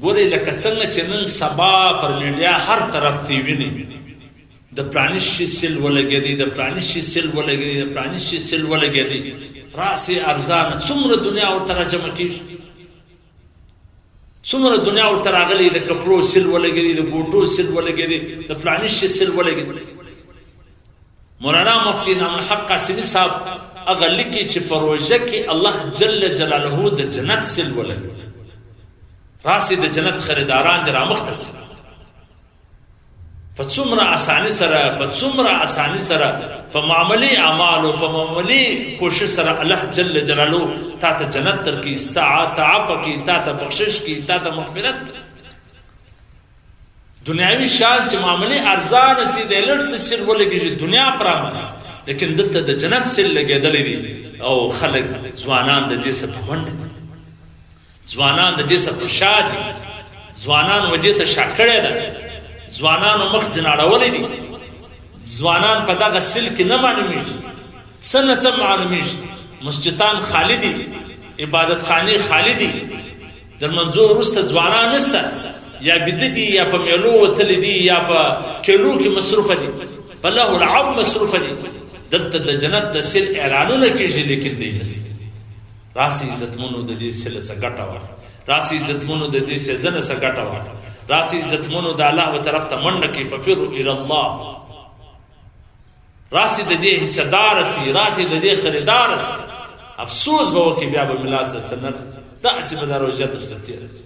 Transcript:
ګورې لکه څنګه چې نن سبا پر میډیا هر طرف تی ویني د پرانیست شي سیل ولګېدی د پرانیست شي سیل ولګېدی د پرانیست شي سیل ولګېدی راسې ارزانه څومره دنیا ورته راجمع کېږي څومره دنیا ورته راغلي د کپړو سیل ولګېدي د ګوټو سیل ولګېدي د پرانیست شي سیل ولګېدي مولانا مفتی انعام الحق قاسمي صاحب هغه لیکي چې په روژه کې الله جل جلاله د جنت سیل ولګېدي راسې د جنت خریداران دې رامخته سي په څومره اساني سره په معمولي اعمالو په معمولي کوشش سره الله جل جلاله تا ته جنت درکړي ستا عفو کړي تا ته بخشش کړي تا ته مغفرت کړي دنیاوي شان چې معمولي ارزانه سي د لږ څه سیل ولګېږي دنیا پرامه لیکن دلته د جنت سیل لګېدلی دي او خلک ځوانان د دې څه په غونډه دي ځوانان د دې څه په شا دي ځوانان ودې ته شا کړې ده ځوانانو مخ ځناړولی دي ځوانان په دغه سیل کې نه معلومیږي څه نه څه معلومیږي مسجدان خالی دي عبادت خانې خالی دي د لمنځو وروسته ځوانان نشته یا بیده دي یا په میلو وتلی دي یا په کیلو کې مصروفه دي په لهو العب مصروفه دي دلته د جنت د سیل اعلانونه کېږي لیکن دی نشته راسې عزتمنو د دې سیله څه ګټه واخله راسې عزتمنو د دې سیزنه څه ګټه واخله راسې عزتمنو د الله و طرف ته منډه کړي ففروا الى الله راسې د دې حصهدار سي راسې د دې خریدار سي افسوس به وکړي بیا به ملاس د څه نه داسې به دا روژه درسه تېره سي